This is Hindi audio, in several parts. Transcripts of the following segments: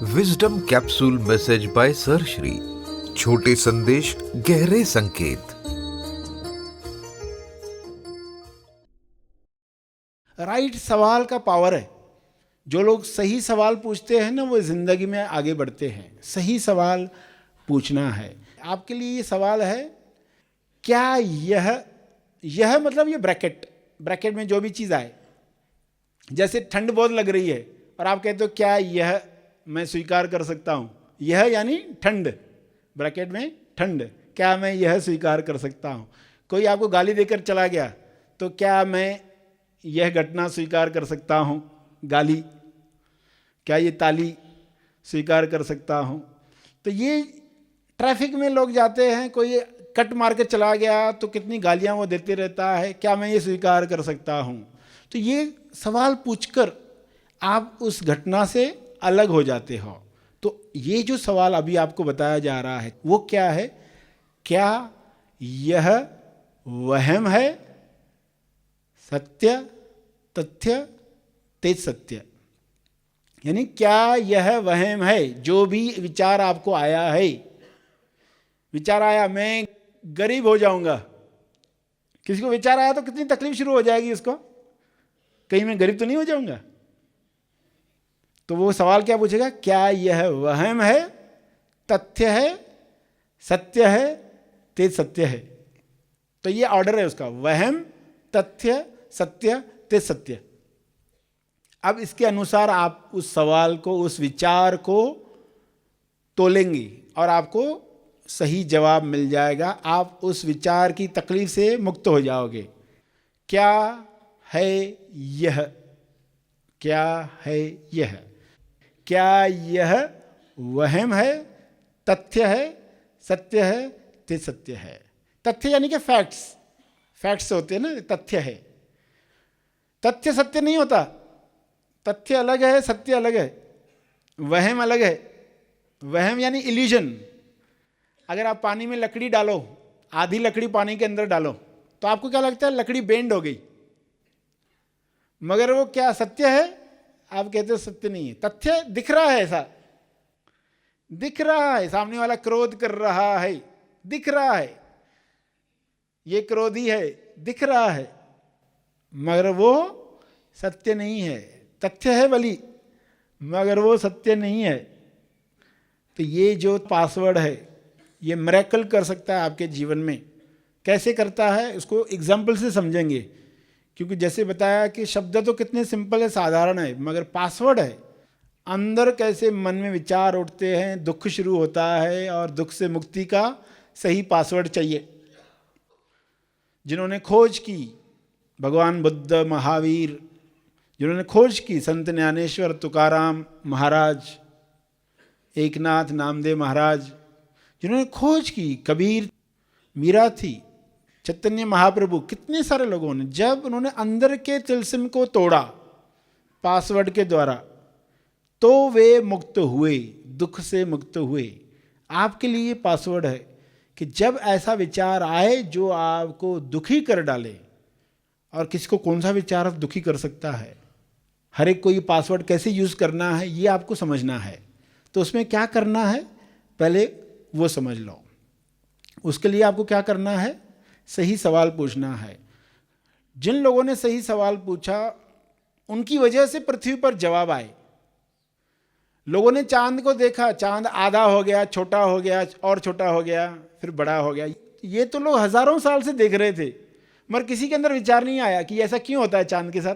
Wisdom capsule message bye sir Shri. छोटे संदेश गहरे संकेत। राइट सवाल का पावर है। जो लोग सही सवाल पूछते हैं ना, वो जिंदगी में आगे बढ़ते हैं। सही सवाल पूछना है। आपके लिए ये सवाल है, क्या यह मतलब ये ब्रैकेट में जो भी चीज़ आए, जैसे ठंड बहुत लग रही है और आप कहते हो क्या यह मैं स्वीकार कर सकता हूँ। यह यानी ठंड, ब्रैकेट में ठंड, क्या मैं यह स्वीकार कर सकता हूँ। कोई आपको गाली देकर चला गया तो क्या मैं यह घटना स्वीकार कर सकता हूँ। गाली, क्या ये ताली स्वीकार कर सकता हूँ। तो ये ट्रैफिक में लोग जाते हैं, कोई कट मार के चला गया तो कितनी गालियाँ वो देते रहता है, क्या मैं ये स्वीकार कर सकता हूँ। तो ये सवाल पूछकर आप उस घटना से अलग हो जाते हो। तो ये जो सवाल अभी आपको बताया जा रहा है वो क्या है, क्या यह वहम है, सत्य, तथ्य, तेज सत्य। यानी क्या यह वहम है, जो भी विचार आपको आया है। विचार आया मैं गरीब हो जाऊंगा, किसी को विचार आया तो कितनी तकलीफ शुरू हो जाएगी उसको, कहीं मैं गरीब तो नहीं हो जाऊंगा। तो वो सवाल क्या पूछेगा, क्या यह वहम है, तथ्य है, सत्य है, तेज सत्य है। तो ये ऑर्डर है उसका, वहम, तथ्य, सत्य, तेज सत्य। अब इसके अनुसार आप उस सवाल को, उस विचार को तोलेंगे और आपको सही जवाब मिल जाएगा। आप उस विचार की तकलीफ से मुक्त हो जाओगे। क्या है यह, क्या है यह, क्या यह वहम है, तथ्य है, सत्य है, तेज सत्य है। तथ्य यानी कि फैक्ट्स होते हैं ना, तथ्य है। तथ्य सत्य नहीं होता, तथ्य अलग है, सत्य अलग है, वहम अलग है। वहम यानी इल्यूजन। अगर आप पानी में लकड़ी डालो, आधी लकड़ी पानी के अंदर डालो, तो आपको क्या लगता है, लकड़ी बेंड हो गई, मगर वो क्या सत्य है? आप कहते हो सत्य नहीं है। तथ्य दिख रहा है, ऐसा दिख रहा है, सामने वाला क्रोध कर रहा है, दिख रहा है, ये क्रोधी है, दिख रहा है, मगर वो सत्य नहीं है। तथ्य है भली, मगर वो सत्य नहीं है। तो ये जो पासवर्ड है, ये मिरेकल कर सकता है आपके जीवन में। कैसे करता है उसको एग्जाम्पल से समझेंगे, क्योंकि जैसे बताया कि शब्द तो कितने सिंपल है, साधारण है, मगर पासवर्ड है। अंदर कैसे मन में विचार उठते हैं, दुख शुरू होता है और दुख से मुक्ति का सही पासवर्ड चाहिए। जिन्होंने खोज की, भगवान बुद्ध, महावीर, जिन्होंने खोज की, संत ज्ञानेश्वर, तुकाराम महाराज, एकनाथ, नामदेव महाराज, जिन्होंने खोज की, कबीर, मीरा थी, चैतन्य महाप्रभु, कितने सारे लोगों ने, जब उन्होंने अंदर के तिलस्म को तोड़ा पासवर्ड के द्वारा, तो वे मुक्त हुए, दुख से मुक्त हुए। आपके लिए पासवर्ड है कि जब ऐसा विचार आए जो आपको दुखी कर डाले, और किसको कौन सा विचार दुखी कर सकता है, हर एक को ये पासवर्ड कैसे यूज़ करना है ये आपको समझना है। तो उसमें क्या करना है पहले वो समझ लो। उसके लिए आपको क्या करना है, सही सवाल पूछना है। जिन लोगों ने सही सवाल पूछा उनकी वजह से पृथ्वी पर जवाब आए। लोगों ने चांद को देखा, चांद आधा हो गया, छोटा हो गया, और छोटा हो गया, फिर बड़ा हो गया। ये तो लोग हजारों साल से देख रहे थे, मगर किसी के अंदर विचार नहीं आया कि ऐसा क्यों होता है चांद के साथ।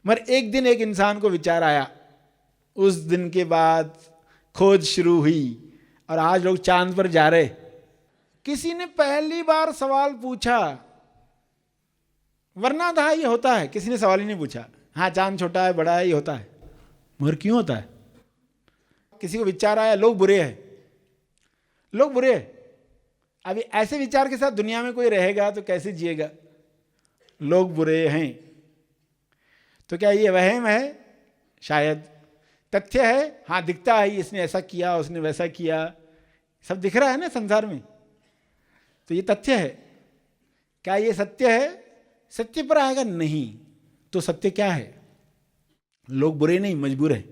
मगर एक दिन एक इंसान को विचार आया, उस दिन के बाद खोज शुरू हुई और आज लोग चांद पर जा रहे। किसी ने पहली बार सवाल पूछा, वरना था ये होता है, किसी ने सवाल ही नहीं पूछा। हाँ, चांद छोटा है, बड़ा है, ये होता है, मगर क्यों होता है? किसी को विचार आया, लोग बुरे हैं, लोग बुरे हैं। अभी ऐसे विचार के साथ दुनिया में कोई रहेगा तो कैसे जिएगा? लोग बुरे हैं। तो क्या ये वहम है? शायद। तथ्य है? हाँ, दिखता है, इसने ऐसा किया, उसने वैसा किया, सब दिख रहा है ना संसार में, तो ये तथ्य है। क्या ये सत्य है? सत्य पर आएगा नहीं। तो सत्य क्या है? लोग बुरे नहीं, मजबूर है।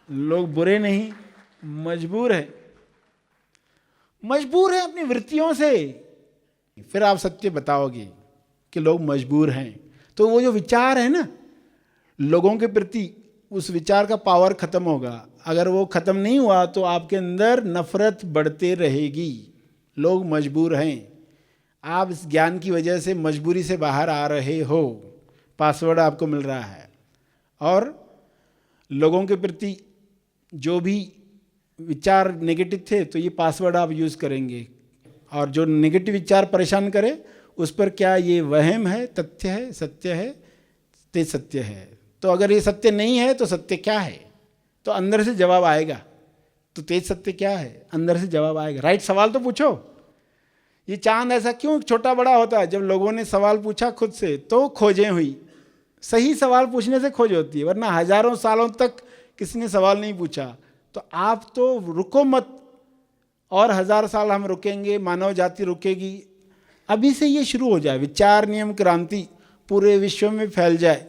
लोग बुरे नहीं, मजबूर है, मजबूर है अपनी वृत्तियों से। फिर आप सत्य बताओगे कि लोग मजबूर हैं, तो वो जो विचार है ना लोगों के प्रति, उस विचार का पावर खत्म होगा। अगर वो खत्म नहीं हुआ तो आपके अंदर नफरत बढ़ते रहेगी। लोग मजबूर हैं, आप इस ज्ञान की वजह से मजबूरी से बाहर आ रहे हो, पासवर्ड आपको मिल रहा है। और लोगों के प्रति जो भी विचार नेगेटिव थे तो ये पासवर्ड आप यूज़ करेंगे, और जो नेगेटिव विचार परेशान करे उस पर क्या ये वहम है, तथ्य है, सत्य है, ते सत्य है। तो अगर ये सत्य नहीं है तो सत्य क्या है, तो अंदर से जवाब आएगा। तो तेज सत्य क्या है, अंदर से जवाब आएगा। राइट सवाल तो पूछो। ये चांद ऐसा क्यों छोटा बड़ा होता है? जब लोगों ने सवाल पूछा खुद से तो खोजें हुई। सही सवाल पूछने से खोज होती है, वरना हजारों सालों तक किसी ने सवाल नहीं पूछा। तो आप तो रुको मत, और 1000 साल हम रुकेंगे, मानव जाति रुकेगी। अभी से ये शुरू हो जाए, विचार नियम क्रांति पूरे विश्व में फैल जाए,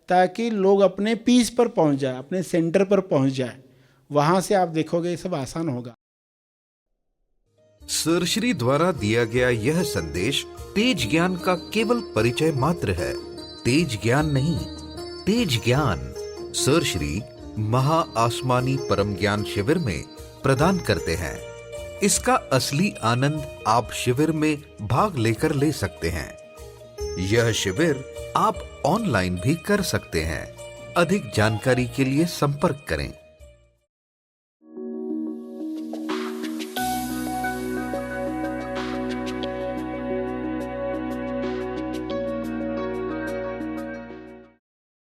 ताकि लोग अपने पीस पर पहुंच जाए, अपने सेंटर पर पहुंच जाए। वहां से आप देखोगे ये सब आसान होगा। सरश्री द्वारा दिया गया यह संदेश तेज ज्ञान का केवल परिचय मात्र है। तेज ज्ञान नहीं, तेज ज्ञान सरश्री महा आसमानी परम ज्ञान शिविर में प्रदान करते हैं। इसका असली आनंद आप शिविर में भाग लेकर ले सकते हैं। यह शिविर आप ऑनलाइन भी कर सकते हैं। अधिक जानकारी के लिए संपर्क करें।